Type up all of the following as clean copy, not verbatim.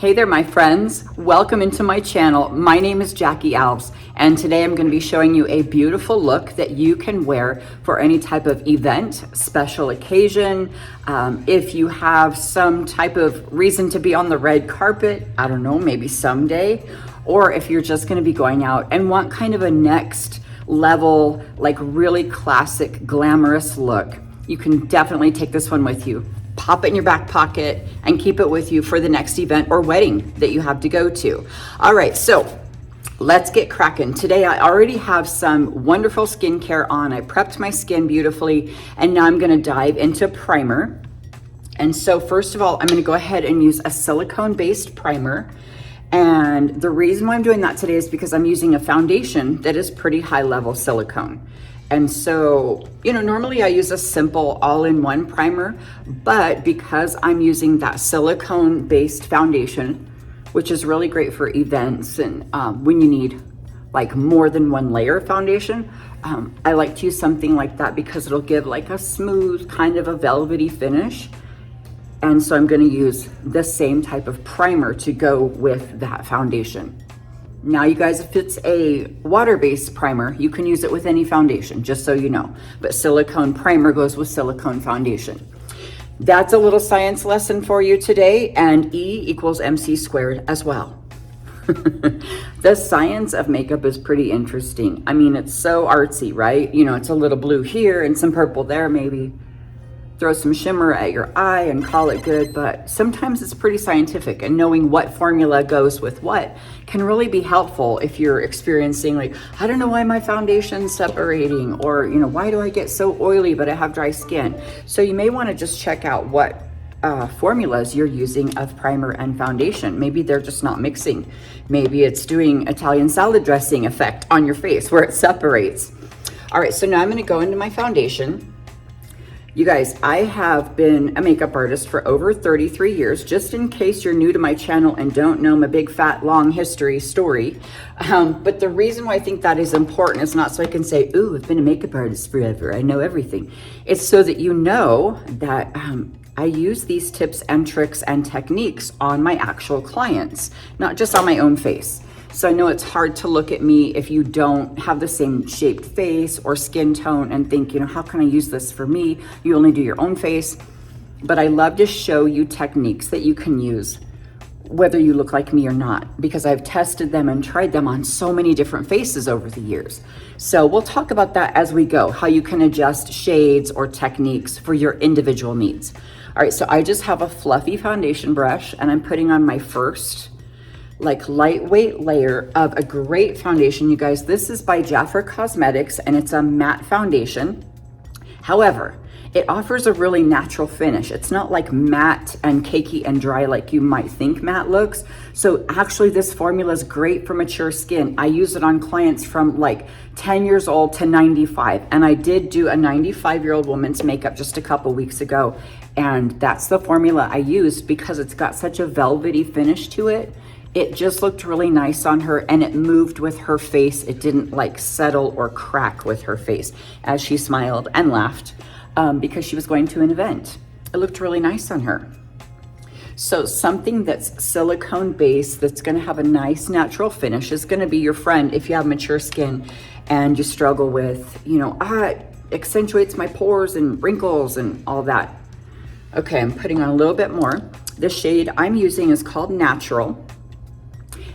Hey there, my friends. Welcome into my channel. My name is Jackie Alves, and today I'm going to be showing you a beautiful look that you can wear for any type of event, special occasion. If you have some type of reason to be on the red carpet, I don't know, maybe someday, or if you're just going to be going out and want kind of a next level, like really classic, glamorous look, you can definitely take this one with you. Pop it in your back pocket and keep it with you for the next event or wedding that you have to go to. All right, so let's get cracking. Today I already have some wonderful skincare on. I prepped my skin beautifully, and now I'm gonna dive into primer. And so first of all, I'm gonna go ahead and use a silicone-based primer. And the reason why I'm doing that today is because I'm using a foundation that is pretty high-level silicone. And so, you know, normally I use a simple all-in-one primer, but because I'm using that silicone-based foundation, which is really great for events and when you need like more than one layer of foundation, I like to use something like that because it'll give like a smooth kind of a velvety finish. And so I'm gonna use the same type of primer to go with that foundation. Now you guys, if it's a water-based primer, you can use it with any foundation, just so you know. But silicone primer goes with silicone foundation. That's a little science lesson for you today, and E equals MC squared as well. The science of makeup is pretty interesting. I mean, it's so artsy, right? You know, it's a little blue here and some purple there maybe. Throw some shimmer at your eye and call it good, but sometimes it's pretty scientific, and knowing what formula goes with what can really be helpful if you're experiencing like, I don't know why my foundation's separating, or you know, why do I get so oily but I have dry skin? So you may want to just check out what formulas you're using of primer and foundation. Maybe they're just not mixing. Maybe it's doing Italian salad dressing effect on your face where it separates. All right, so now I'm going to go into my foundation. You guys, I have been a makeup artist for over 33 years. Just in case you're new to my channel and don't know my big fat long history story. But the reason why I think that is important is not so I can say, ooh, I've been a makeup artist forever, I know everything. It's so that you know that I use these tips and tricks and techniques on my actual clients, not just on my own face. So I know it's hard to look at me if you don't have the same shaped face or skin tone and think, you know, how can I use this for me? You only do your own face. But I love to show you techniques that you can use whether you look like me or not, because I've tested them and tried them on so many different faces over the years. So we'll talk about that as we go, how you can adjust shades or techniques for your individual needs. All right, so I just have a fluffy foundation brush, and I'm putting on my first like lightweight layer of a great foundation. You guys, this is by Jafra Cosmetics, and it's a matte foundation. However, it offers a really natural finish. It's not like matte and cakey and dry like you might think matte looks. So actually this formula is great for mature skin. I use it on clients from like 10 years old to 95. And I did do a 95-year-old woman's makeup just a couple weeks ago. And that's the formula I used because it's got such a velvety finish to it. It just looked really nice on her, and it moved with her face. It didn't like settle or crack with her face as she smiled and laughed because she was going to an event. It looked really nice on her. So something that's silicone based, that's gonna have a nice natural finish, is gonna be your friend if you have mature skin and you struggle with, you know, it accentuates my pores and wrinkles and all that. Okay, I'm putting on a little bit more. The shade I'm using is called Natural.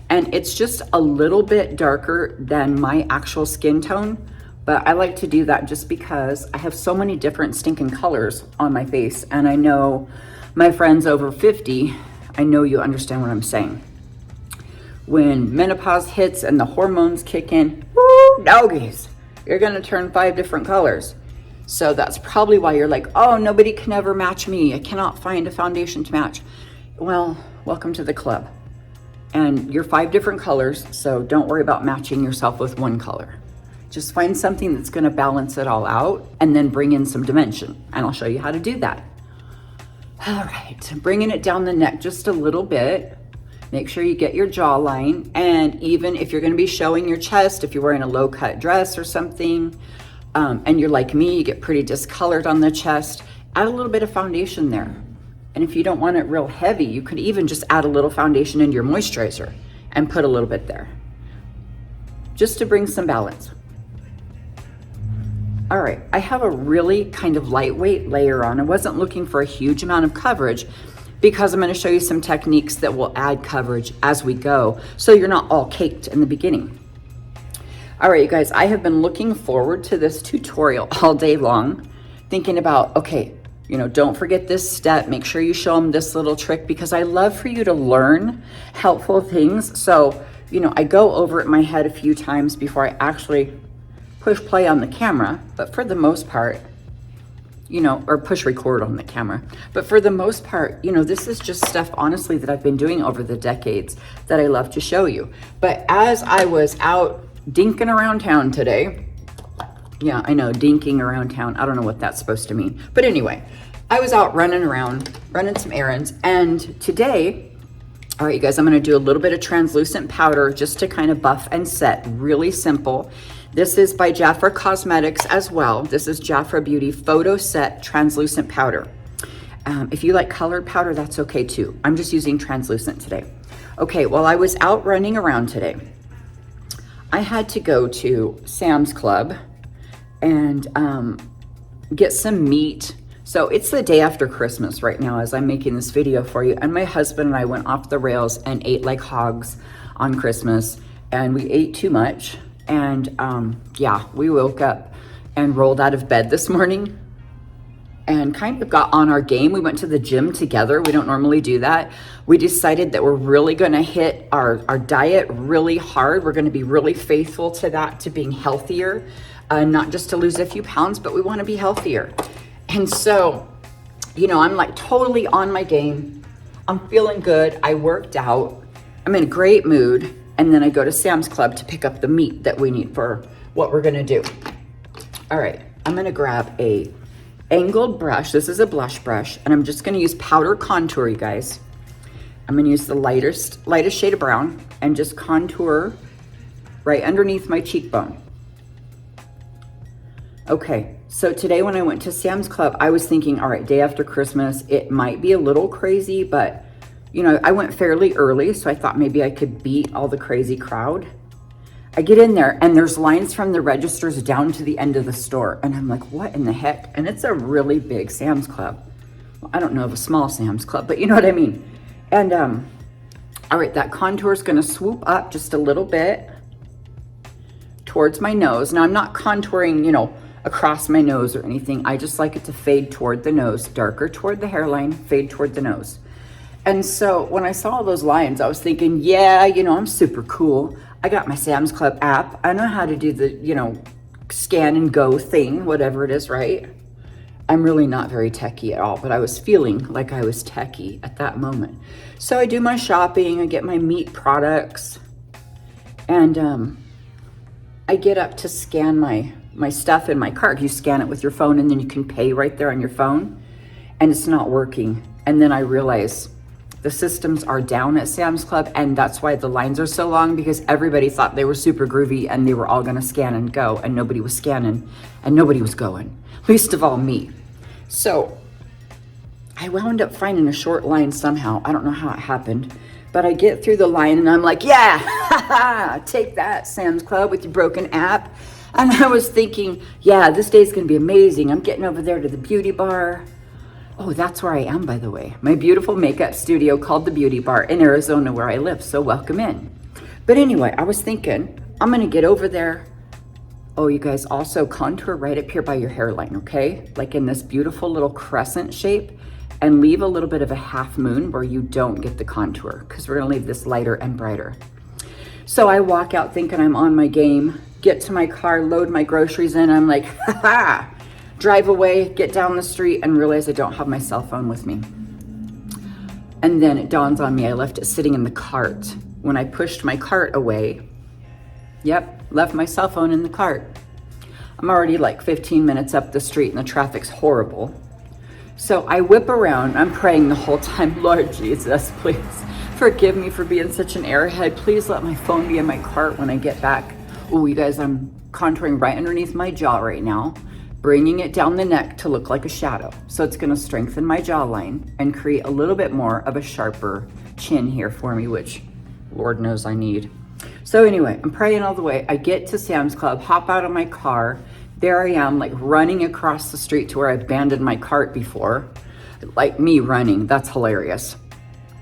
And it's just a little bit darker than my actual skin tone, but I like to do that just because I have so many different stinking colors on my face. And I know my friends over 50, I know you understand what I'm saying. When menopause hits and the hormones kick in, woo, doggies, you're gonna turn 5 different colors. So that's probably why you're like, oh, nobody can ever match me. I cannot find a foundation to match. Well, welcome to the club. And you're 5 different colors, so don't worry about matching yourself with one color. Just find something that's gonna balance it all out and then bring in some dimension, and I'll show you how to do that. All right, bringing it down the neck just a little bit. Make sure you get your jawline, and even if you're gonna be showing your chest, if you're wearing a low-cut dress or something, and you're like me, you get pretty discolored on the chest, add a little bit of foundation there. And if you don't want it real heavy, you could even just add a little foundation into your moisturizer and put a little bit there, just to bring some balance. All right, I have a really kind of lightweight layer on. I wasn't looking for a huge amount of coverage because I'm going to show you some techniques that will add coverage as we go, so you're not all caked in the beginning. All right, you guys, I have been looking forward to this tutorial all day long, thinking about, okay, you know, don't forget this step. Make sure you show them this little trick, because I love for you to learn helpful things. So, you know, I go over it in my head a few times before I actually push play on the camera, but for the most part, you know, or push record on the camera. But for the most part, you know, this is just stuff, honestly, that I've been doing over the decades that I love to show you. But as I was out dinking around town today, yeah, I know, dinking around town. I don't know what that's supposed to mean. But anyway, I was out running around, running some errands. And today, all right, you guys, I'm going to do a little bit of translucent powder just to kind of buff and set. Really simple. This is by Jafra Cosmetics as well. This is Jafra Beauty Photo Set Translucent Powder. If you like colored powder, that's okay too. I'm just using translucent today. Okay, while I was out running around today, I had to go to Sam's Club and get some meat. So it's the day after Christmas right now as I'm making this video for you. And my husband and I went off the rails and ate like hogs on Christmas. And we ate too much. And yeah, we woke up and rolled out of bed this morning and kind of got on our game. We went to the gym together. We don't normally do that. We decided that we're really gonna hit our diet really hard. We're gonna be really faithful to that, to being healthier, not just to lose a few pounds, but we wanna be healthier. And so, you know, I'm like totally on my game. I'm feeling good. I worked out. I'm in a great mood. And then I go to Sam's Club to pick up the meat that we need for what we're gonna do. All right, I'm gonna grab a angled brush. This is a blush brush, and I'm just gonna use powder contour, you guys. I'm gonna use the lightest shade of brown and just contour right underneath my cheekbone. Okay, so today when I went to Sam's Club, I was thinking, all right, day after Christmas, it might be a little crazy, but you know, I went fairly early, so I thought maybe I could beat all the crazy crowd. I get in there and there's lines from the registers down to the end of the store. And I'm like, what in the heck? And it's a really big Sam's Club. Well, I don't know of a small Sam's Club, but you know what I mean? And all right, that contour is gonna swoop up just a little bit towards my nose. Now I'm not contouring, you know, across my nose or anything. I just like it to fade toward the nose, darker toward the hairline, fade toward the nose. And so when I saw all those lines, I was thinking, yeah, you know, I'm super cool. I got my Sam's Club app. I know how to do the, you know, scan and go thing, whatever it is, right? I'm really not very techie at all, but I was feeling like I was techie at that moment. So I do my shopping, I get my meat products, and I get up to scan my stuff in my cart. You scan it with your phone and then you can pay right there on your phone, and it's not working. And then I realize the systems are down at Sam's Club, and that's why the lines are so long, because everybody thought they were super groovy and they were all gonna scan and go, and nobody was scanning and nobody was going, least of all me. So I wound up finding a short line somehow. I don't know how it happened, but I get through the line and I'm like, yeah, take that, Sam's Club, with your broken app. And I was thinking, yeah, this day's gonna be amazing. I'm getting over there to the beauty bar. Oh, that's where I am, by the way. My beautiful makeup studio called the Beauty Bar in Arizona, where I live, so welcome in. But anyway, I was thinking, I'm gonna get over there. Oh, you guys, also contour right up here by your hairline, okay? Like in this beautiful little crescent shape, and leave a little bit of a half moon where you don't get the contour, because we're gonna leave this lighter and brighter. So I walk out thinking I'm on my game, get to my car, load my groceries in, I'm like, ha-ha! Drive away, get down the street, and realize I don't have my cell phone with me. And then it dawns on me, I left it sitting in the cart. When I pushed my cart away, yep, left my cell phone in the cart. I'm already like 15 minutes up the street and the traffic's horrible. So I whip around, I'm praying the whole time, Lord Jesus, please forgive me for being such an airhead. Please let my phone be in my cart when I get back. Oh, you guys, I'm contouring right underneath my jaw right now, bringing it down the neck to look like a shadow. So it's gonna strengthen my jawline and create a little bit more of a sharper chin here for me, which Lord knows I need. So anyway, I'm praying all the way. I get to Sam's Club, hop out of my car. There I am, like running across the street to where I abandoned my cart before. Like me running, that's hilarious.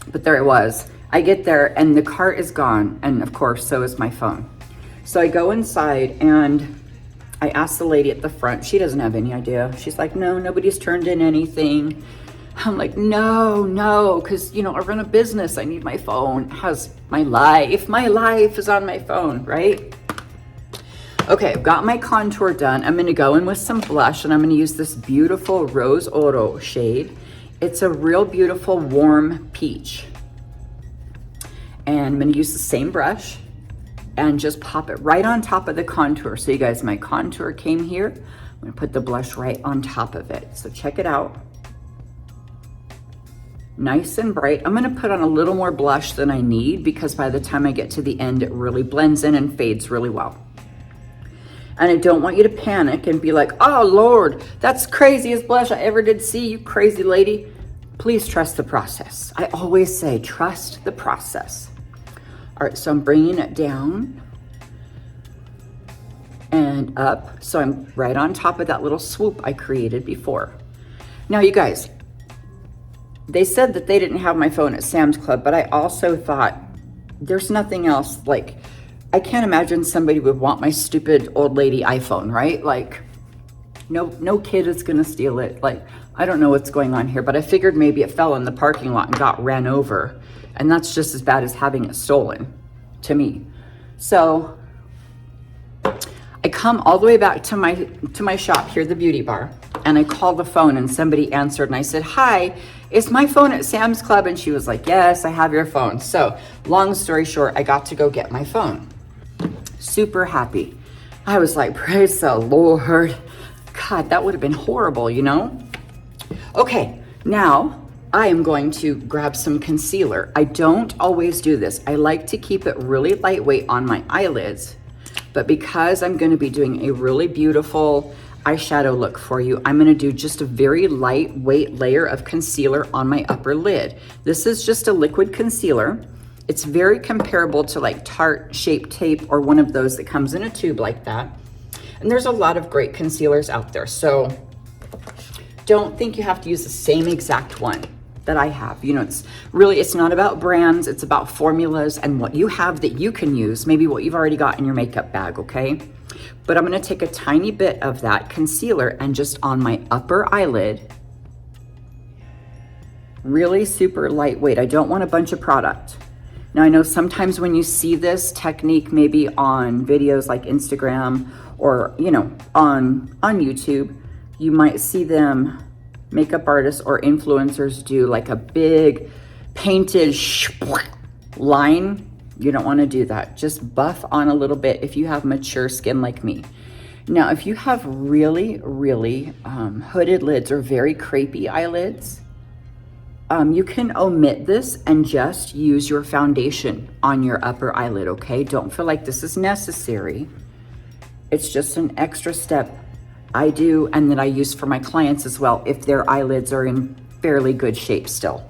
But there it was. I get there and the cart is gone. And of course, so is my phone. So I go inside and I ask the lady at the front. She doesn't have any idea. She's like, no, nobody's turned in anything. I'm like, no, because, you know, I run a business. I need my phone. How's my life? My life is on my phone, right? Okay, I've got my contour done. I'm going to go in with some blush, and I'm going to use this beautiful Rose Oro shade. It's a real beautiful warm peach. And I'm going to use the same brush and just pop it right on top of the contour. So you guys, my contour came here. I'm going to put the blush right on top of it. So check it out. Nice and bright. I'm going to put on a little more blush than I need because by the time I get to the end, it really blends in and fades really well. And I don't want you to panic and be like, oh Lord, that's craziest blush I ever did see, you crazy lady. Please trust the process. I always say, trust the process. All right, so I'm bringing it down and up. So I'm right on top of that little swoop I created before. Now you guys, they said that they didn't have my phone at Sam's Club, but I also thought there's nothing else. Like, I can't imagine somebody would want my stupid old lady iPhone, right? Like, no kid is gonna steal it. Like, I don't know what's going on here, but I figured maybe it fell in the parking lot and got ran over. And that's just as bad as having it stolen to me. So I come all the way back to my shop here, the beauty bar, and I called the phone and somebody answered and I said, hi, is my phone at Sam's Club? And she was like, yes, I have your phone. So long story short, I got to go get my phone. Super happy. I was like, praise the Lord. God, that would have been horrible, you know? Okay, now I am going to grab some concealer. I don't always do this. I like to keep it really lightweight on my eyelids, but because I'm gonna be doing a really beautiful eyeshadow look for you, I'm gonna do just a very lightweight layer of concealer on my upper lid. This is just a liquid concealer. It's very comparable to like Tarte Shape Tape or one of those that comes in a tube like that. And there's a lot of great concealers out there. So don't think you have to use the same exact one that I have. You know, it's not about brands, it's about formulas and what you have that you can use, maybe what you've already got in your makeup bag, okay? But I'm gonna take a tiny bit of that concealer and just on my upper eyelid, really super lightweight. I don't want a bunch of product. Now I know sometimes when you see this technique, maybe on videos like Instagram or, you know, on YouTube, you might see them, makeup artists or influencers, do like a big painted line. You don't want to do that. Just buff on a little bit if you have mature skin like me. Now, if you have really, really hooded lids or very crepey eyelids, you can omit this and just use your foundation on your upper eyelid, okay? Don't feel like this is necessary. It's just an extra step I do and that I use for my clients as well if their eyelids are in fairly good shape still.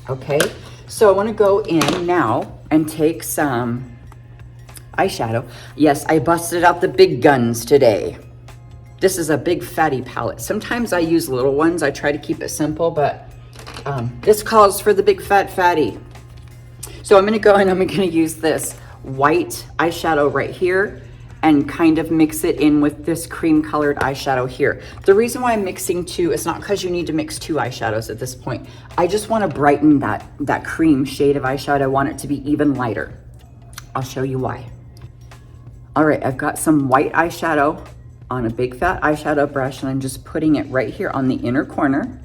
Okay, so I want to go in now and take some eyeshadow. Yes, I busted out the big guns today. This is a big fatty palette. Sometimes I use little ones. I try to keep it simple, but this calls for the big fat fatty. So I'm going to go and I'm going to use this white eyeshadow right here and kind of mix it in with this cream colored eyeshadow here. The reason why I'm mixing two, it's not because you need to mix two eyeshadows at this point. I just want to brighten that cream shade of eyeshadow. I want it to be even lighter. I'll show you why. All right, I've got some white eyeshadow on a big fat eyeshadow brush and I'm just putting it right here on the inner corner.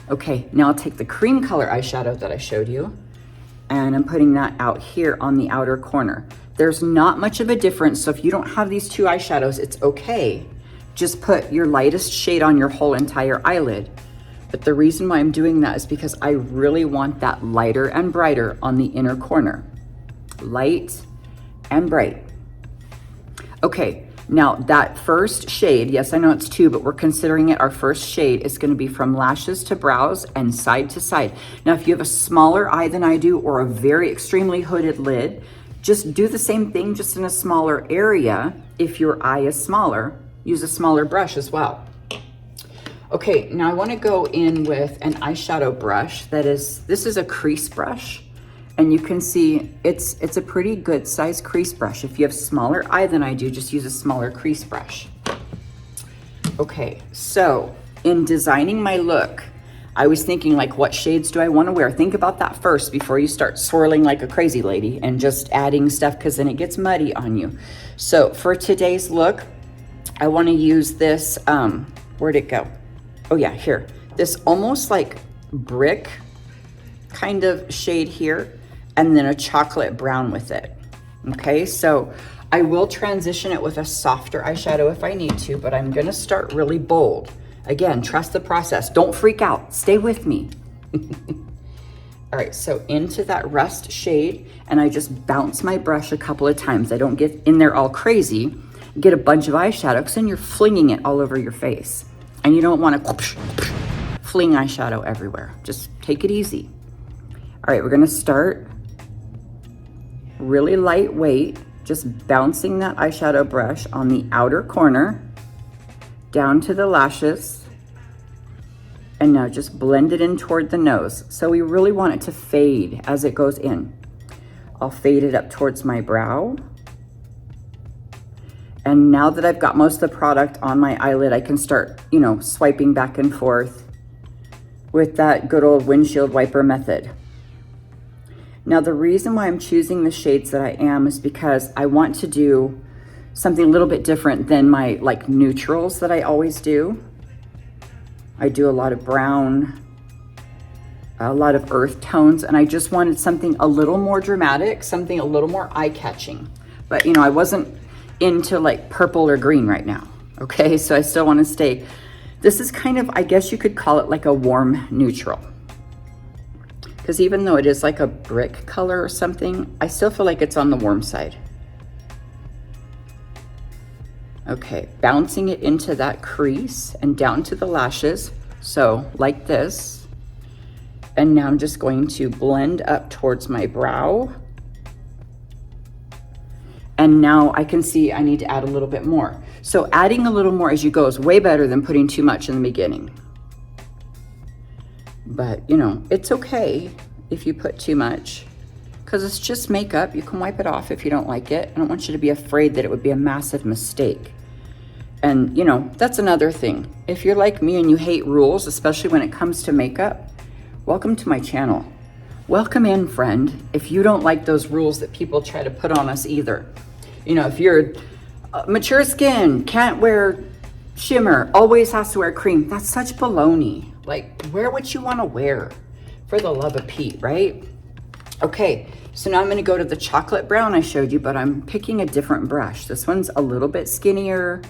Okay, now I'll take the cream color eyeshadow that I showed you and I'm putting that out here on the outer corner. There's not much of a difference, so if you don't have these two eyeshadows, it's okay. Just put your lightest shade on your whole entire eyelid. But the reason why I'm doing that is because I really want that lighter and brighter on the inner corner. Light and bright. Okay, Now that first shade, yes, I know it's 2, but we're considering it our first shade, is gonna be from lashes to brows and side to side. Now, if you have a smaller eye than I do or a very extremely hooded lid, just do the same thing, just in a smaller area. If your eye is smaller, use a smaller brush as well. Okay, now I wanna go in with an eyeshadow brush this is a crease brush. And you can see it's a pretty good size crease brush. If you have smaller eye than I do, just use a smaller crease brush. Okay, so in designing my look, I was thinking like, what shades do I want to wear? Think about that first before you start swirling like a crazy lady and just adding stuff, because then it gets muddy on you. So for today's look, I want to use this, where'd it go? Oh yeah, here. This almost like brick kind of shade here, and then a chocolate brown with it. Okay, so I will transition it with a softer eyeshadow if I need to, but I'm gonna start really bold. Again, trust the process. Don't freak out, stay with me. All right, so into that rust shade, and I just bounce my brush a couple of times. I don't get in there all crazy, get a bunch of eyeshadow, because then you're flinging it all over your face. And you don't wanna fling eyeshadow everywhere. Just take it easy. All right, we're gonna start really lightweight, just bouncing that eyeshadow brush on the outer corner, down to the lashes, and now just blend it in toward the nose. So we really want it to fade as it goes in. I'll fade it up towards my brow. And now that I've got most of the product on my eyelid, I can start, swiping back and forth with that good old windshield wiper method. Now, the reason why I'm choosing the shades that I am is because I want to do something a little bit different than my neutrals that I always do. I do a lot of brown, a lot of earth tones, and I just wanted something a little more dramatic, something a little more eye-catching. But I wasn't into purple or green right now, okay? So I still want to stay, this is kind of, I guess you could call it like a warm neutral. Because even though it is like a brick color or something, I still feel like it's on the warm side. Okay, bouncing it into that crease and down to the lashes. So like this. And now I'm just going to blend up towards my brow. And now I can see I need to add a little bit more. So adding a little more as you go is way better than putting too much in the beginning. But it's okay if you put too much, because it's just makeup. You can wipe it off if you don't like it. I don't want you to be afraid that it would be a massive mistake. And that's another thing. If you're like me and you hate rules, especially when it comes to makeup, welcome to my channel. Welcome in, friend, if you don't like those rules that people try to put on us either. If you're mature skin, can't wear shimmer, always has to wear cream, that's such baloney. Wear what you want to wear, for the love of Pete, right? Okay, so now I'm going to go to the chocolate brown I showed you, but I'm picking a different brush. This one's a little bit skinnier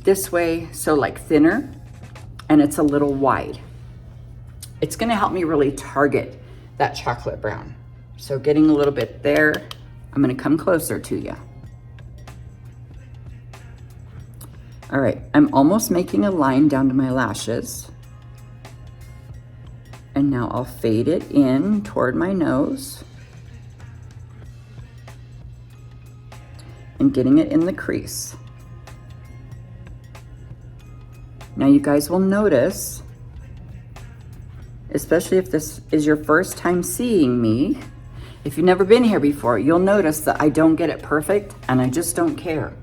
this way, so thinner, and it's a little wide. It's going to help me really target that chocolate brown. So getting a little bit there, I'm going to come closer to you. All right, I'm almost making a line down to my lashes. And now I'll fade it in toward my nose. And getting it in the crease. Now you guys will notice, especially if this is your first time seeing me, if you've never been here before, you'll notice that I don't get it perfect, and I just don't care.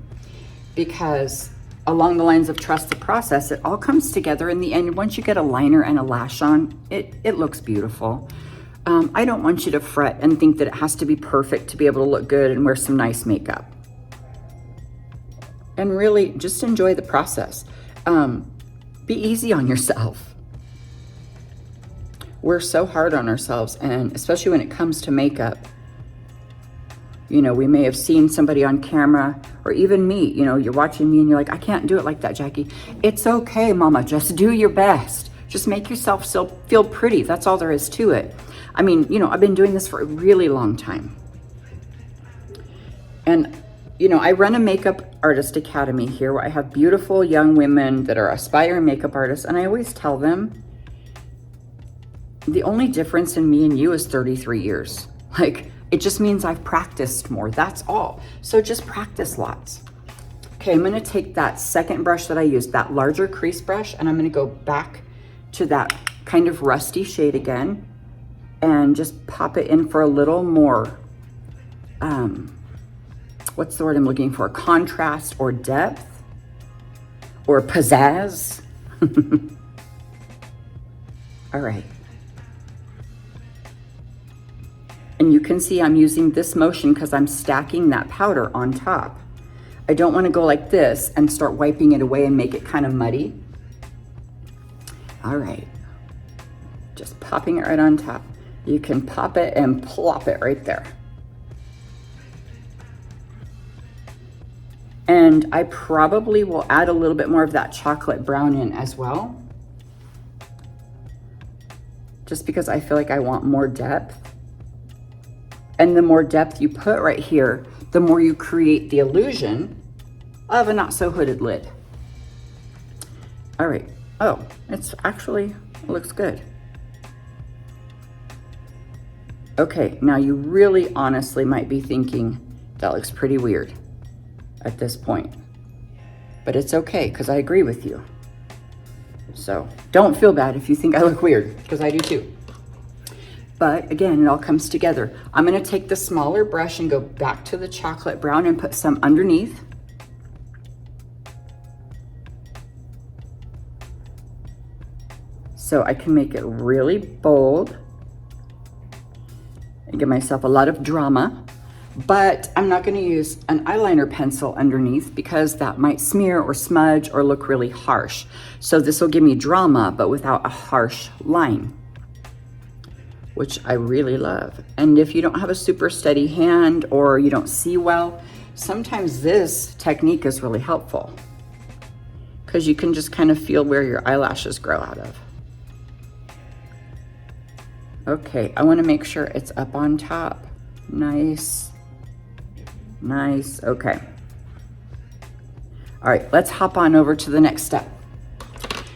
Because along the lines of trust the process, it all comes together in the end. Once you get a liner and a lash on, it looks beautiful. I don't want you to fret and think that it has to be perfect to be able to look good and wear some nice makeup. And really just enjoy the process. Be easy on yourself. We're so hard on ourselves, and especially when it comes to makeup. We may have seen somebody on camera, or even me, you're watching me and you're like, I can't do it like that, Jackie. It's okay, mama, just do your best. Just make yourself still feel pretty. That's all there is to it. I've been doing this for a really long time. And you know, I run a makeup artist academy here where I have beautiful young women that are aspiring makeup artists, and I always tell them the only difference in me and you is 33 years. Like, it just means I've practiced more, that's all. So just practice lots. Okay, I'm gonna take that second brush that I used, that larger crease brush, and I'm gonna go back to that kind of rusty shade again and just pop it in for a little more, what's the word I'm looking for? Contrast or depth or pizzazz. All right. And you can see I'm using this motion because I'm stacking that powder on top. I don't want to go like this and start wiping it away and make it kind of muddy. All right. Just popping it right on top. You can pop it and plop it right there. And I probably will add a little bit more of that chocolate brown in as well, just because I feel like I want more depth. And the more depth you put right here, the more you create the illusion of a not so hooded lid. All right. Oh, it looks good. Okay, now you really honestly might be thinking that looks pretty weird at this point, but it's okay because I agree with you. So don't feel bad if you think I look weird, because I do too. But again, it all comes together. I'm gonna take the smaller brush and go back to the chocolate brown and put some underneath. So I can make it really bold and give myself a lot of drama. But I'm not gonna use an eyeliner pencil underneath because that might smear or smudge or look really harsh. So this will give me drama, but without a harsh line, which I really love. And if you don't have a super steady hand or you don't see well, sometimes this technique is really helpful because you can just kind of feel where your eyelashes grow out of. Okay, I wanna make sure it's up on top. Nice. Nice, okay. All right, let's hop on over to the next step.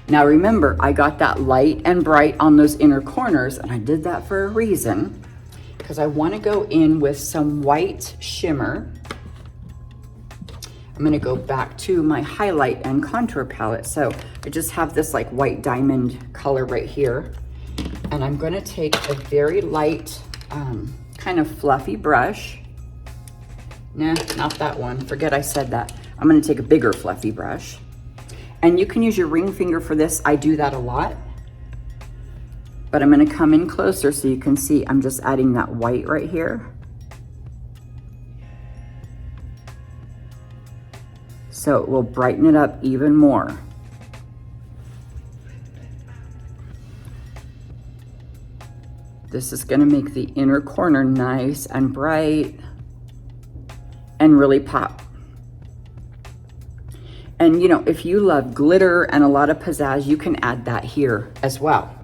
Now remember, I got that light and bright on those inner corners, and I did that for a reason, because I want to go in with some white shimmer. I'm gonna go back to my highlight and contour palette. So I just have this like white diamond color right here, and I'm gonna take a very light, kind of fluffy brush. Nah, not that one. Forget I said that. I'm gonna take a bigger fluffy brush. And you can use your ring finger for this. I do that a lot. But I'm gonna come in closer so you can see I'm just adding that white right here. So it will brighten it up even more. This is gonna make the inner corner nice and bright and really pop. And you know, if you love glitter and a lot of pizzazz, you can add that here as well.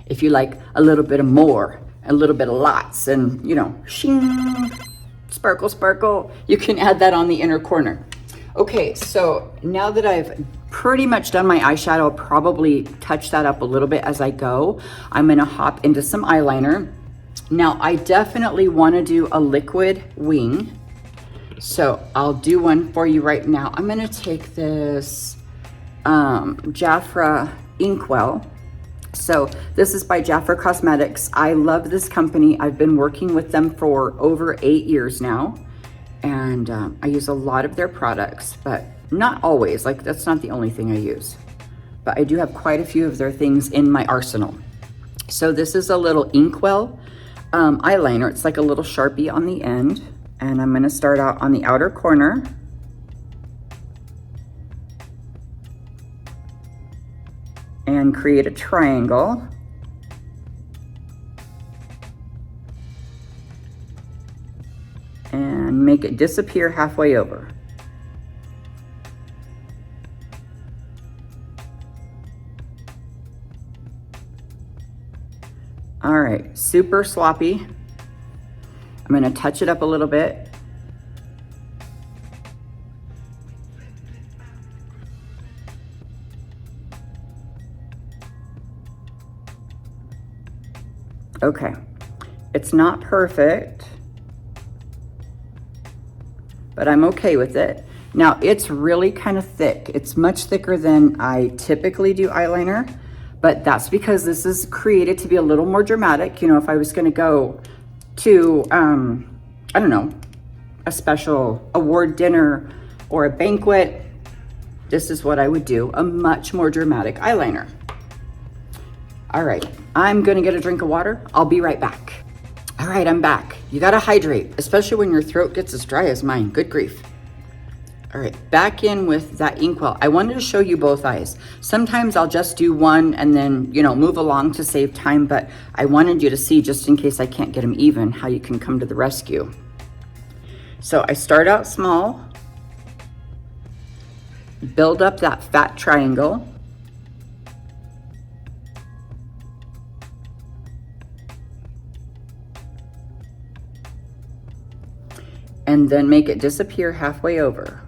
If you like a little bit of more, a little bit of lots, and you know, shing, sparkle, sparkle, you can add that on the inner corner. Okay, so now that I've pretty much done my eyeshadow, I'll probably touch that up a little bit as I go. I'm gonna hop into some eyeliner. Now, I definitely wanna do a liquid wing. So I'll do one for you right now. I'm gonna take this Jafra Inkwell. So this is by Jafra Cosmetics. I love this company. I've been working with them for over 8 years now. And I use a lot of their products, but not always. Like, that's not the only thing I use. But I do have quite a few of their things in my arsenal. So this is a little Inkwell eyeliner. It's like a little Sharpie on the end. And I'm gonna start out on the outer corner. And create a triangle. And make it disappear halfway over. All right, super sloppy. I'm gonna touch it up a little bit. Okay, it's not perfect, but I'm okay with it. Now it's really kind of thick. It's much thicker than I typically do eyeliner, but that's because this is created to be a little more dramatic. You know, if I was gonna go to, I don't know, a special award dinner or a banquet, this is what I would do, a much more dramatic eyeliner. All right, I'm gonna get a drink of water. I'll be right back. All right, I'm back. You gotta hydrate, especially when your throat gets as dry as mine, good grief. All right, back in with that Inkwell. I wanted to show you both eyes. Sometimes I'll just do one and then, you know, move along to save time, but I wanted you to see, just in case I can't get them even, how you can come to the rescue. So I start out small, build up that fat triangle, and then make it disappear halfway over.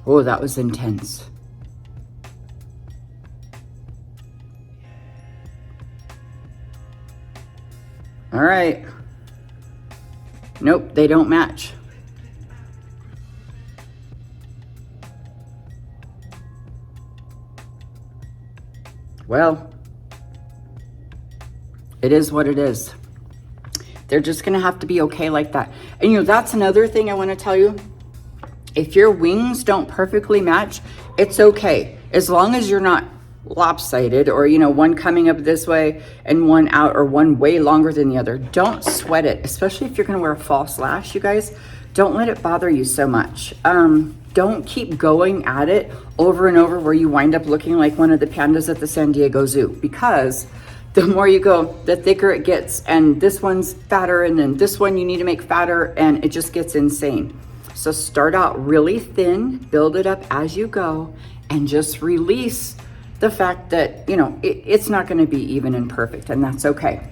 Oh, that was intense. All right. Nope, they don't match. Well, it is what it is. They're just gonna have to be okay like that. And you know, that's another thing I wanna tell you. If your wings don't perfectly match, it's okay. As long as you're not lopsided or, you know, one coming up this way and one out, or one way longer than the other. Don't sweat it, especially if you're gonna wear a false lash, you guys. Don't let it bother you so much. Don't keep going at it over and over where you wind up looking like one of the pandas at the San Diego Zoo, because the more you go, the thicker it gets, and this one's fatter, and then this one you need to make fatter, and it just gets insane. So start out really thin, build it up as you go, and just release the fact that, you know, it's not gonna be even and perfect, and that's okay.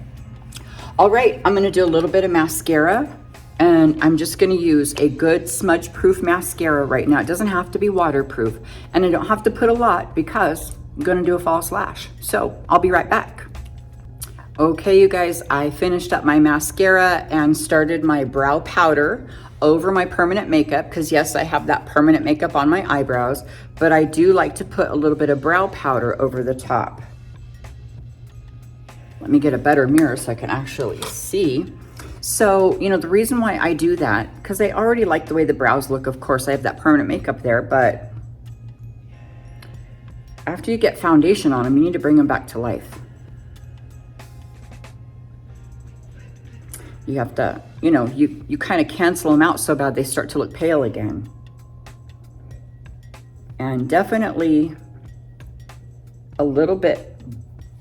All right, I'm gonna do a little bit of mascara, and I'm just gonna use a good smudge-proof mascara right now. It doesn't have to be waterproof, and I don't have to put a lot because I'm gonna do a false lash. So I'll be right back. Okay, you guys, I finished up my mascara and started my brow powder over my permanent makeup, because yes, I have that permanent makeup on my eyebrows, but I do like to put a little bit of brow powder over the top. Let me get a better mirror so I can actually see. So, you know, the reason why I do that, because I already like the way the brows look. Of course, I have that permanent makeup there, but after you get foundation on them, you need to bring them back to life. You have to, you know, you kind of cancel them out so bad they start to look pale again. And definitely a little bit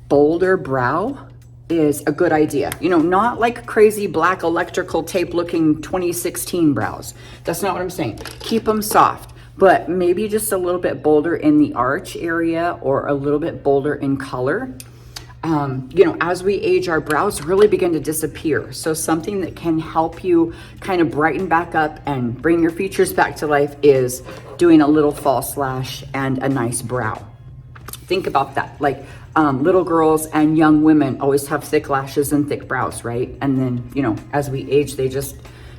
bolder brow is a good idea. You know, not like crazy black electrical tape looking 2016 brows. That's not what I'm saying. Keep them soft, but maybe just a little bit bolder in the arch area, or a little bit bolder in color. You know, as we age, our brows really begin to disappear. So something that can help you kind of brighten back up and bring your features back to life is doing a little false lash and a nice brow. Think about that. Like little girls and young women always have thick lashes and thick brows, right? And then, you know, as we age, they just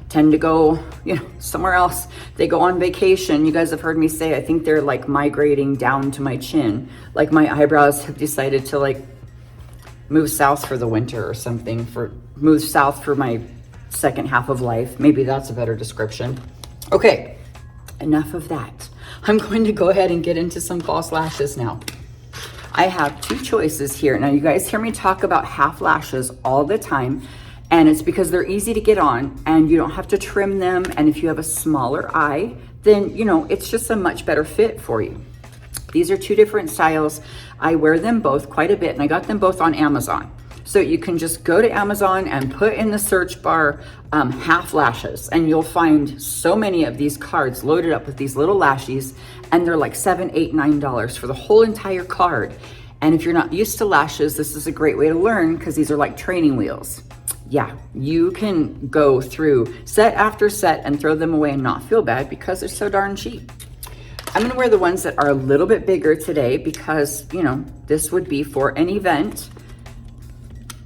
tend to go, you know, somewhere else. They go on vacation. You guys have heard me say, I think they're like migrating down to my chin. Like my eyebrows have decided to like move south for the winter or something, move south for my second half of life. Maybe that's a better description. Okay, enough of that. I'm going to go ahead and get into some false lashes now. I have two choices here. Now, you guys hear me talk about half lashes all the time, and it's because they're easy to get on and you don't have to trim them. And if you have a smaller eye, then, you know, it's just a much better fit for you. These are two different styles. I wear them both quite a bit, and I got them both on Amazon. So you can just go to Amazon and put in the search bar half lashes, and you'll find so many of these cards loaded up with these little lashes, and they're like $7, $8, $9 for the whole entire card. And if you're not used to lashes, this is a great way to learn, because these are like training wheels. yeah, you can go through set after set and throw them away and not feel bad because they're so darn cheap. I'm gonna wear the ones that are a little bit bigger today because, you know, this would be for an event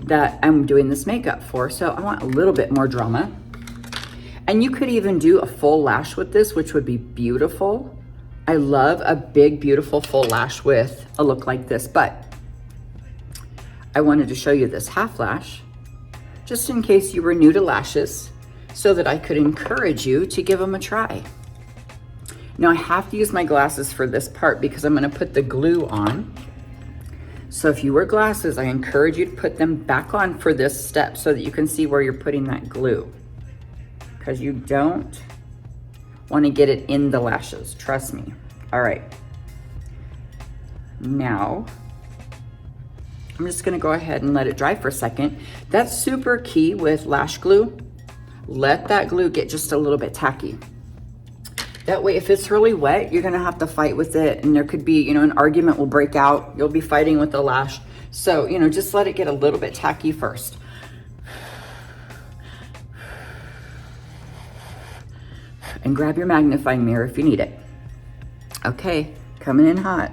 that I'm doing this makeup for. So I want a little bit more drama. And you could even do a full lash with this, which would be beautiful. I love a big, beautiful full lash with a look like this, but I wanted to show you this half lash just in case you were new to lashes so that I could encourage you to give them a try. Now I have to use my glasses for this part because I'm gonna put the glue on. So if you wear glasses, I encourage you to put them back on for this step so that you can see where you're putting that glue, because you don't want to get it in the lashes, trust me. All right, now I'm just gonna go ahead and let it dry for a second. That's super key with lash glue. Let that glue get just a little bit tacky. That way, if it's really wet, you're gonna have to fight with it, and there could be, you know, an argument will break out. You'll be fighting with the lash. So, you know, just let it get a little bit tacky first. And grab your magnifying mirror if you need it. Okay, coming in hot.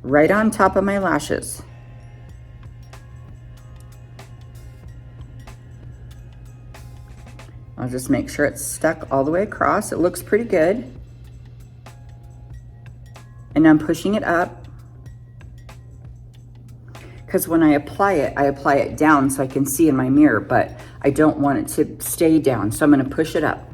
Right on top of my lashes. I'll just make sure it's stuck all the way across. It looks pretty good. And I'm pushing it up because when I apply it down so I can see in my mirror, but I don't want it to stay down. So I'm gonna push it up.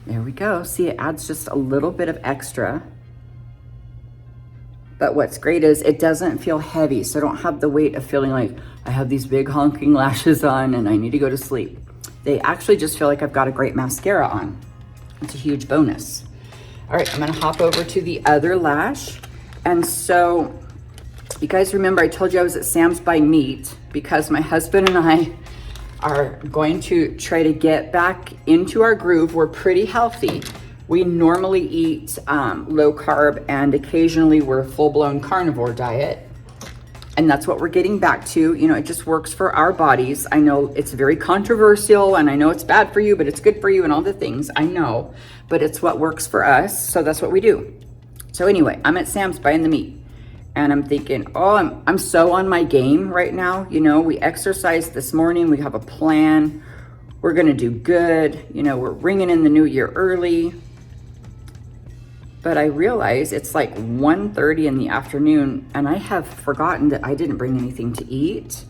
There we go. See, it adds just a little bit of extra. But what's great is it doesn't feel heavy, so I don't have the weight of feeling like I have these big honking lashes on and I need to go to sleep. They actually just feel like I've got a great mascara on. It's a huge bonus. All right, I'm gonna hop over to the other lash. And so, you guys remember I told you I was at Sam's by Meat because my husband and I are going to try to get back into our groove. We're pretty healthy. We normally eat low carb and occasionally we're full-blown carnivore diet. And that's what we're getting back to. You know, it just works for our bodies. I know it's very controversial and I know it's bad for you, but it's good for you and all the things, I know. But it's what works for us, so that's what we do. So anyway, I'm at Sam's buying the meat. And I'm thinking, oh, I'm so on my game right now. You know, we exercised this morning, we have a plan. We're gonna do good. You know, we're ringing in the new year early. But I realize it's like 1:30 in the afternoon and I have forgotten that I didn't bring anything to eat.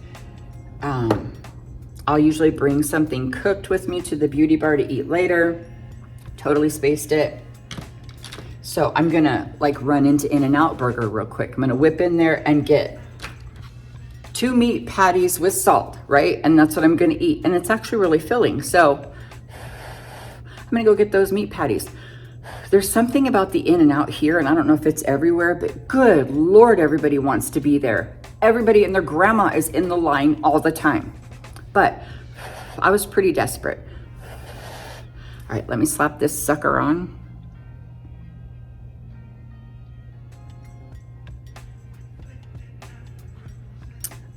I'll usually bring something cooked with me to the beauty bar to eat later. Totally spaced it. So I'm gonna like run into In-N-Out Burger real quick. I'm gonna whip in there and get 2 meat patties with salt, right? And that's what I'm gonna eat. And it's actually really filling. So I'm gonna go get those meat patties. There's something about the In-N-Out here, and I don't know if it's everywhere, but good Lord, everybody wants to be there. Everybody and their grandma is in the line all the time. But I was pretty desperate. All right, let me slap this sucker on.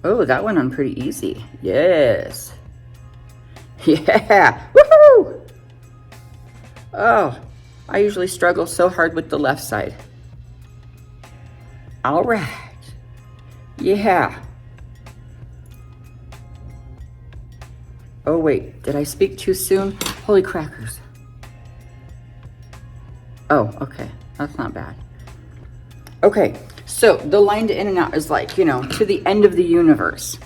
Oh, that went on pretty easy. Yes. Yeah, woohoo! Oh. I usually struggle so hard with the left side. All right. Yeah. Oh, wait. Did I speak too soon? Holy crackers. Oh, okay. That's not bad. Okay. So the line to In-N-Out is like, you know, to the end of the universe.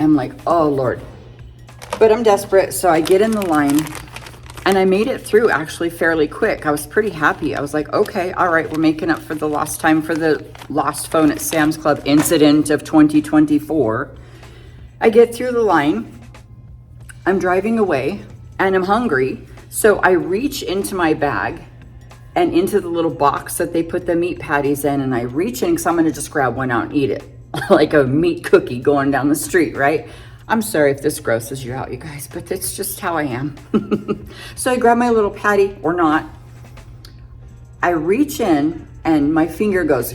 I'm like, oh, Lord. But I'm desperate. So I get in the line. And I made it through actually fairly quick. I was pretty happy. I was like, okay, all right, we're making up for the lost time for the lost phone at Sam's Club incident of 2024. I get through the line. I'm driving away and I'm hungry. So I reach into my bag and into the little box that they put the meat patties in. And I reach in because I'm going to just grab one out and eat it like a meat cookie going down the street, right? I'm sorry if this grosses you out, you guys, but it's just how I am. So I grab my little patty, or not. I reach in and my finger goes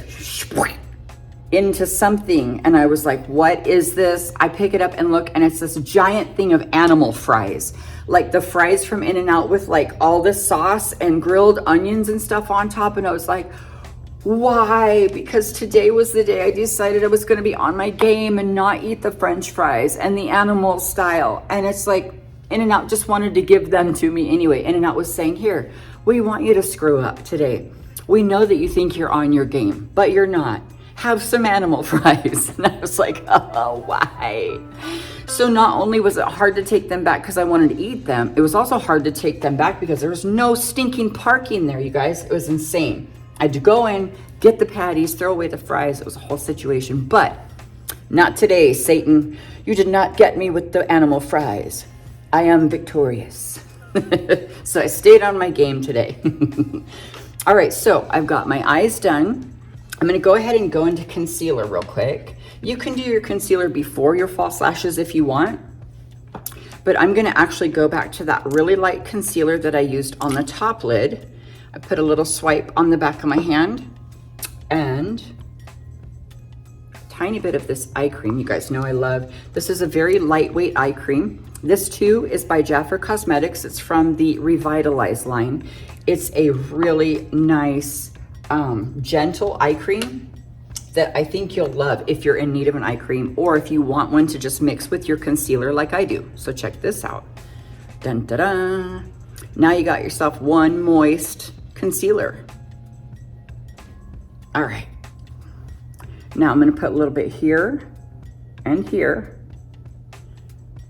into something, and I was like, what is this? I pick it up and look, and it's this giant thing of animal fries, like the fries from In-N-Out with like all this sauce and grilled onions and stuff on top. And I was like, why? Because today was the day I decided I was going to be on my game and not eat the French fries and the animal style. And it's like In-N-Out just wanted to give them to me anyway. In-N-Out was saying, here, we want you to screw up today. We know that you think you're on your game, but you're not. Have some animal fries. And I was like, oh, why? So not only was it hard to take them back because I wanted to eat them, it was also hard to take them back because there was no stinking parking there, you guys. It was insane. I had to go in, get the patties, throw away the fries. It was a whole situation, but not today, Satan. You did not get me with the animal fries. I am victorious. So I stayed on my game today. All right, so I've got my eyes done. I'm gonna go ahead and go into concealer real quick. You can do your concealer before your false lashes if you want, but I'm gonna actually go back to that really light concealer that I used on the top lid. I put a little swipe on the back of my hand and a tiny bit of this eye cream. You guys know I love. This is a very lightweight eye cream. This too is by Jafra Cosmetics. It's from the Revitalize line. It's a really nice, gentle eye cream that I think you'll love if you're in need of an eye cream or if you want one to just mix with your concealer like I do. So check this out. Dun, da, da. Now you got yourself one moist concealer. All right. Now I'm gonna put a little bit here and here.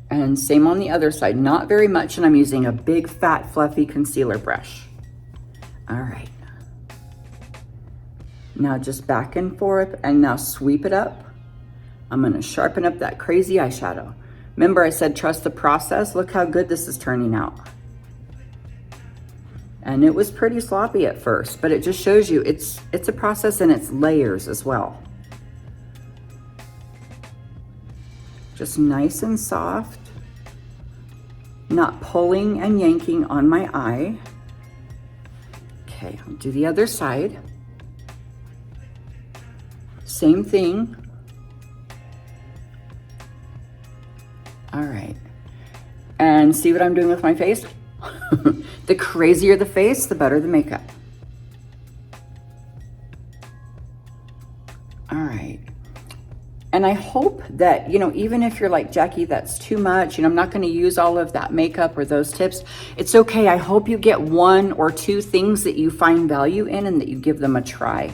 And same on the other side, not very much, and I'm using a big, fat, fluffy concealer brush. All right. Now just back and forth, and now sweep it up. I'm gonna sharpen up that crazy eyeshadow. Remember I said trust the process? Look how good this is turning out. And it was pretty sloppy at first, but it just shows you it's a process and it's layers as well. Just nice and soft, not pulling and yanking on my eye. Okay, I'll do the other side. Same thing. All right. And see what I'm doing with my face? The crazier the face, the better the makeup. All right. And I hope that, you know, even if you're like, Jackie, that's too much, you know, I'm not going to use all of that makeup or those tips. It's okay. I hope you get one or two things that you find value in and that you give them a try.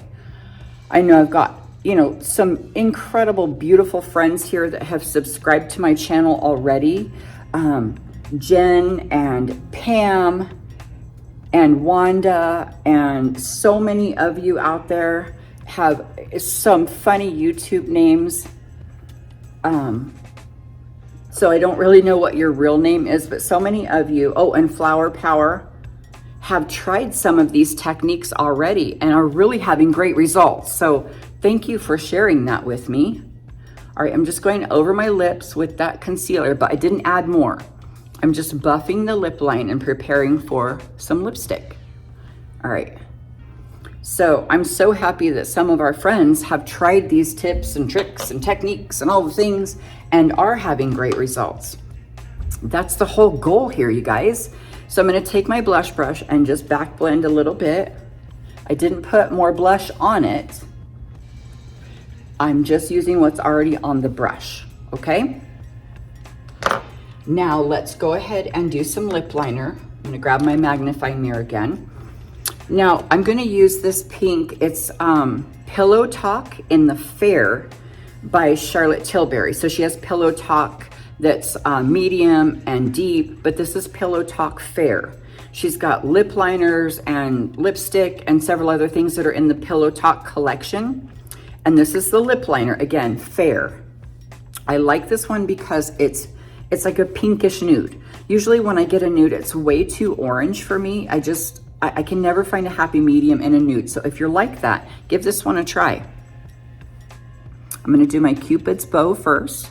I know I've got, you know, some incredible, beautiful friends here that have subscribed to my channel already. Jen and Pam and Wanda and so many of you out there have some funny YouTube names. So I don't really know what your real name is, but so many of you, oh, and Flower Power, have tried some of these techniques already and are really having great results. So thank you for sharing that with me. All right, I'm just going over my lips with that concealer, but I didn't add more. I'm just buffing the lip line and preparing for some lipstick. All right. So I'm so happy that some of our friends have tried these tips and tricks and techniques and all the things and are having great results. That's the whole goal here, you guys. So I'm gonna take my blush brush and just back blend a little bit. I didn't put more blush on it. I'm just using what's already on the brush, okay? Now let's go ahead and do some lip liner. I'm gonna grab my magnifying mirror again. Now I'm gonna use this pink, it's Pillow Talk in the Fair by Charlotte Tilbury. So she has Pillow Talk that's medium and deep, but this is Pillow Talk Fair. She's got lip liners and lipstick and several other things that are in the Pillow Talk collection. And this is the lip liner, again, Fair. I like this one because it's like a pinkish nude. Usually when I get a nude, it's way too orange for me. I can never find a happy medium in a nude. So if you're like that, give this one a try. I'm gonna do my Cupid's bow first.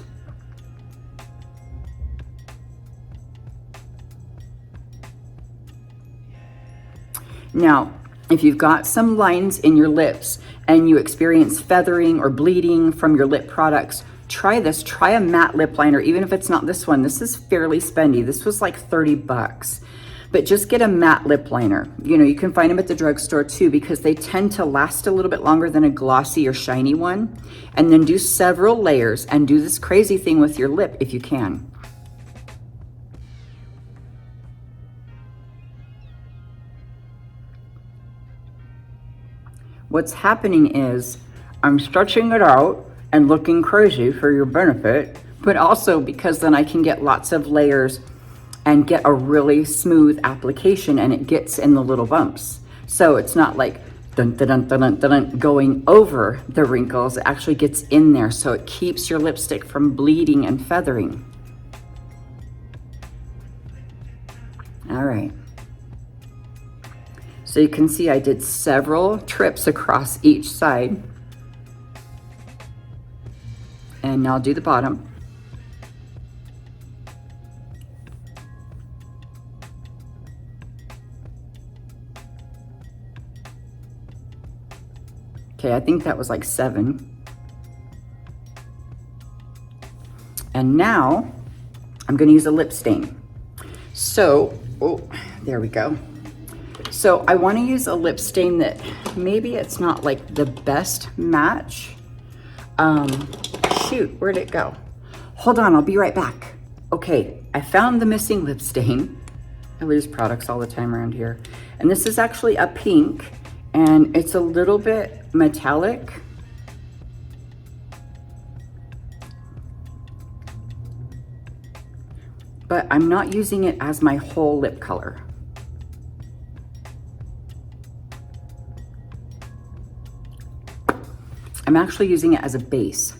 Now, if you've got some lines in your lips and you experience feathering or bleeding from your lip products, try this. Try a matte lip liner, even if it's not this one. This is fairly spendy. This was like 30 bucks. But just get a matte lip liner. You know, you can find them at the drugstore too, because they tend to last a little bit longer than a glossy or shiny one. And then do several layers and do this crazy thing with your lip if you can. What's happening is I'm stretching it out and looking crazy for your benefit, but also because then I can get lots of layers and get a really smooth application, and it gets in the little bumps. So it's not like dun, dun, dun, dun, dun, dun, going over the wrinkles. It actually gets in there, so it keeps your lipstick from bleeding and feathering. All right. So you can see I did several trips across each side. And now I'll do the bottom. Okay, I think that was like 7. And now I'm gonna use a lip stain. So, oh, there we go. So I wanna use a lip stain that maybe it's not like the best match. Shoot, where'd it go? Hold on, I'll be right back. Okay, I found the missing lip stain. I lose products all the time around here. And this is actually a pink, and it's a little bit metallic. But I'm not using it as my whole lip color. I'm actually using it as a base.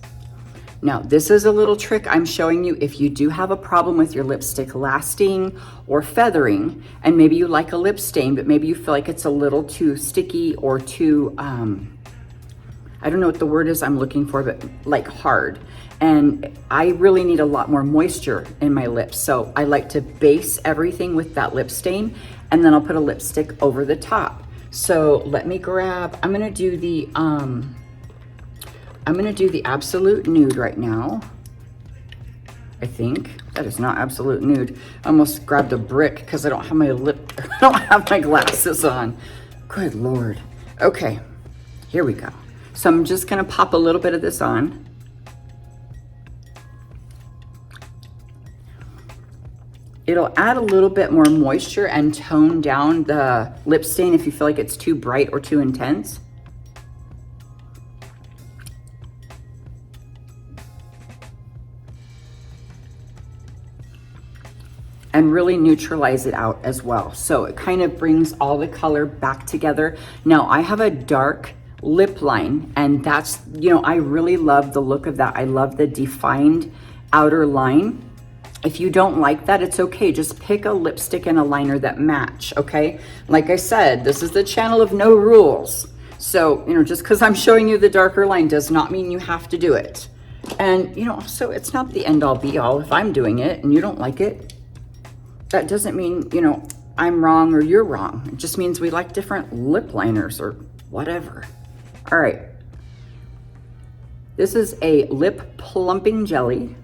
Now, this is a little trick I'm showing you if you do have a problem with your lipstick lasting or feathering, and maybe you like a lip stain, but maybe you feel like it's a little too sticky or too, I don't know what the word is I'm looking for, but like hard. And I really need a lot more moisture in my lips. So I like to base everything with that lip stain, and then I'll put a lipstick over the top. So let me grab, I'm gonna do the Absolute Nude right now. I think that is not Absolute Nude. I almost grabbed a brick because I don't have my I don't have my glasses on. Good Lord. Okay, here we go. So I'm just gonna pop a little bit of this on. It'll add a little bit more moisture and tone down the lip stain if you feel like it's too bright or too intense. And really neutralize it out as well. So it kind of brings all the color back together. Now I have a dark lip line, and that's, you know, I really love the look of that. I love the defined outer line. If you don't like that, it's okay. Just pick a lipstick and a liner that match, okay? Like I said, this is the channel of no rules. So, you know, just because I'm showing you the darker line does not mean you have to do it. And, you know, so it's not the end all be all. If I'm doing it and you don't like it, that doesn't mean, you know, I'm wrong or you're wrong. It just means we like different lip liners or whatever. All right. This is a lip plumping jelly.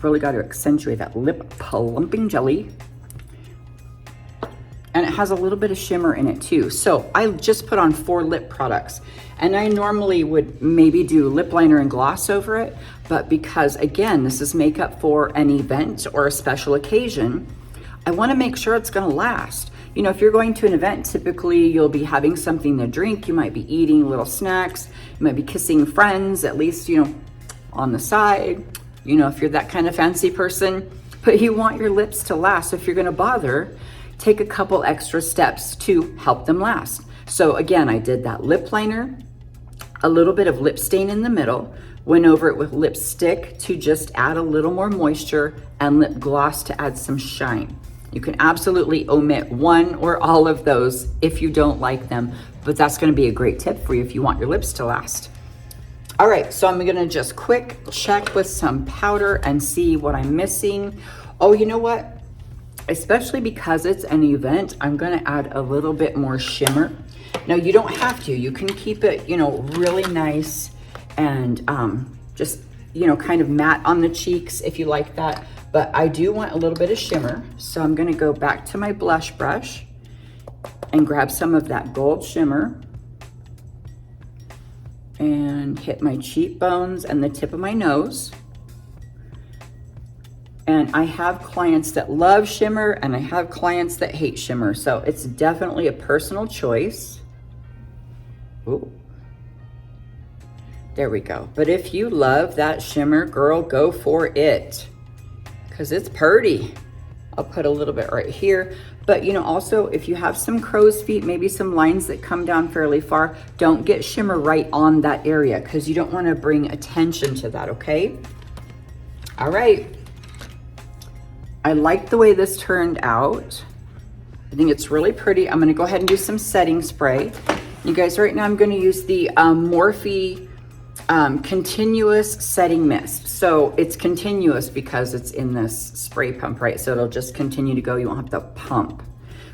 Really got to accentuate that lip plumping jelly. And it has a little bit of shimmer in it too. So I just put on 4 lip products, and I normally would maybe do lip liner and gloss over it, but because again, this is makeup for an event or a special occasion, I want to make sure it's going to last. You know, if you're going to an event, typically you'll be having something to drink, you might be eating little snacks, you might be kissing friends, at least, you know, on the side, you know, if you're that kind of fancy person, but you want your lips to last. So if you're going to bother, take a couple extra steps to help them last. So again, I did that lip liner, a little bit of lip stain in the middle, went over it with lipstick to just add a little more moisture, and lip gloss to add some shine. You can absolutely omit one or all of those if you don't like them, but that's gonna be a great tip for you if you want your lips to last. All right, so I'm gonna just quick check with some powder and see what I'm missing. Oh, you know what? especially because it's an event, I'm gonna add a little bit more shimmer. Now you don't have to, you can keep it, you know, really nice and just, you know, kind of matte on the cheeks if you like that. But I do want a little bit of shimmer. So I'm gonna go back to my blush brush and grab some of that gold shimmer and hit my cheekbones and the tip of my nose. And I have clients that love shimmer and I have clients that hate shimmer. So it's definitely a personal choice. Ooh. There we go. But if you love that shimmer, girl, go for it, because it's pretty. I'll put a little bit right here. But you know, also if you have some crow's feet, maybe some lines that come down fairly far, don't get shimmer right on that area because you don't want to bring attention to that, okay? All right. I like the way this turned out. I think it's really pretty. I'm gonna go ahead and do some setting spray. You guys, right now I'm gonna use the Morphe continuous setting mist. So it's continuous because it's in this spray pump, right? So it'll just continue to go. You won't have to pump,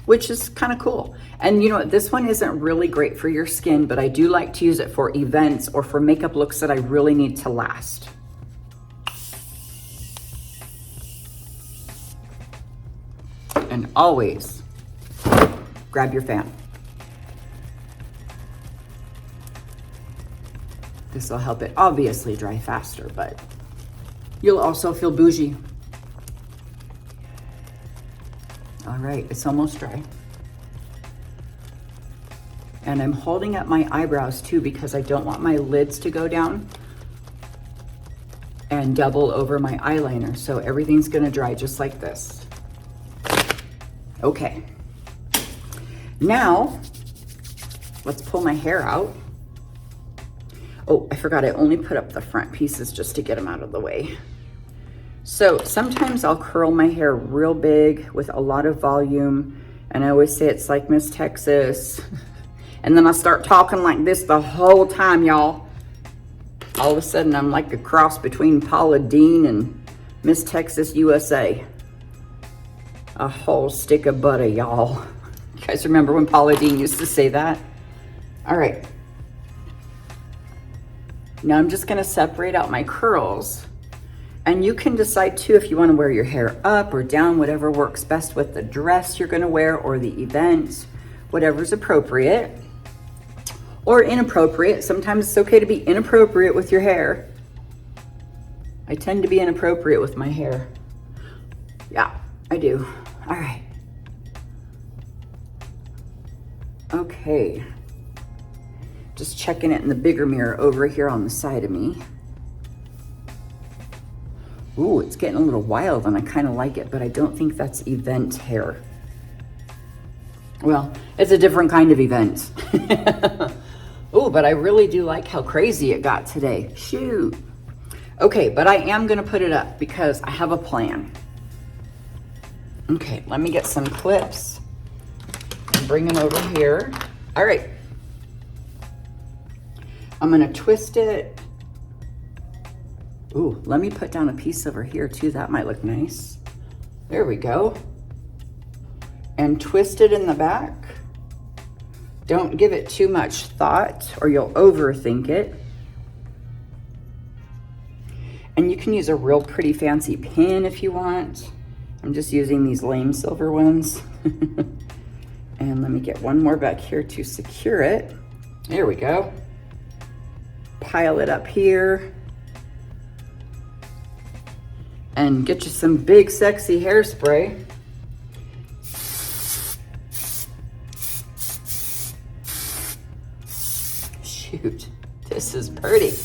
which is kind of cool. And you know what? This one isn't really great for your skin, but I do like to use it for events or for makeup looks that I really need to last. And always grab your fan. This will help it obviously dry faster, but you'll also feel bougie. All right, it's almost dry. And I'm holding up my eyebrows too because I don't want my lids to go down and double over my eyeliner. So everything's gonna dry just like this. Okay. Now, let's pull my hair out. Oh, I forgot I only put up the front pieces just to get them out of the way. So sometimes I'll curl my hair real big with a lot of volume. And I always say it's like Miss Texas. And then I start talking like this the whole time, y'all. All of a sudden I'm like a cross between Paula Deen and Miss Texas USA. A whole stick of butter, y'all. You guys remember when Paula Deen used to say that? All right. Now I'm just gonna separate out my curls, and you can decide too if you wanna wear your hair up or down, whatever works best with the dress you're gonna wear or the event, whatever's appropriate or inappropriate. Sometimes it's okay to be inappropriate with your hair. I tend to be inappropriate with my hair. Yeah, I do. All right. Okay. Just checking it in the bigger mirror over here on the side of me. Ooh, it's getting a little wild and I kind of like it, but I don't think that's event hair. Well, it's a different kind of event. Ooh, but I really do like how crazy it got today. Shoot. Okay, but I am gonna put it up because I have a plan. Okay, let me get some clips and bring them over here. All right. I'm gonna twist it. Ooh, let me put down a piece over here too. That might look nice. There we go. And twist it in the back. Don't give it too much thought or you'll overthink it. And you can use a real pretty fancy pin if you want. I'm just using these lame silver ones. And let me get one more back here to secure it. There we go. Pile it up here. And get you some big sexy hairspray. Shoot, this is pretty.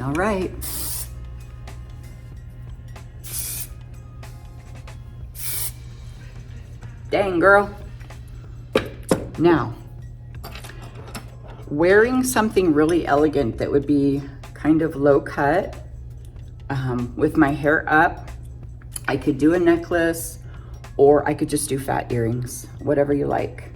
All right. Dang, girl. Now, wearing something really elegant that would be kind of low cut with my hair up, I could do a necklace or I could just do fat earrings, whatever you like.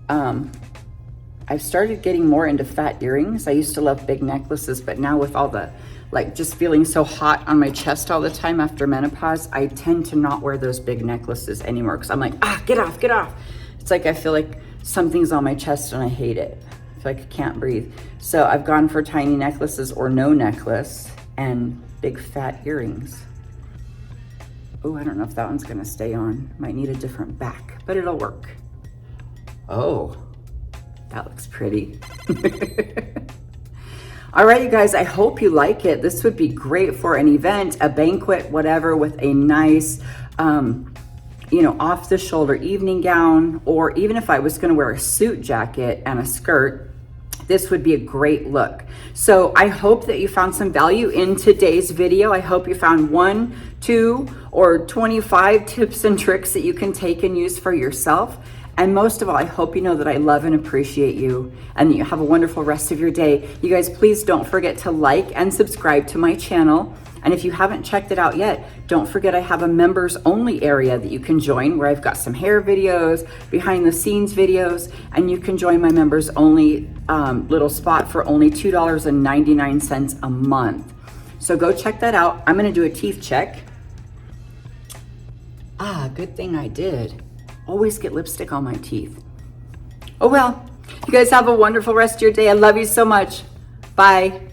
I've started getting more into fat earrings. I used to love big necklaces, but now with all the like just feeling so hot on my chest all the time after menopause, I tend to not wear those big necklaces anymore because I'm like, get off, get off. It's like I feel like something's on my chest and I hate it. I feel like I can't breathe. So I've gone for tiny necklaces or no necklace and big fat earrings. Oh, I don't know if that one's gonna stay on. Might need a different back, but it'll work. Oh, that looks pretty. All right, you guys, I hope you like it. This would be great for an event, a banquet, whatever, with a nice, you know, off the shoulder evening gown, or even if I was gonna wear a suit jacket and a skirt, this would be a great look. So I hope that you found some value in today's video. I hope you found 1, 2, or 25 tips and tricks that you can take and use for yourself. And most of all, I hope you know that I love and appreciate you and that you have a wonderful rest of your day. You guys, please don't forget to like and subscribe to my channel. And if you haven't checked it out yet, don't forget I have a members only area that you can join where I've got some hair videos, behind the scenes videos, and you can join my members only little spot for only $2.99 a month. So go check that out. I'm gonna do a teeth check. Good thing I did. Always get lipstick on my teeth. Oh well, you guys have a wonderful rest of your day. I love you so much. Bye.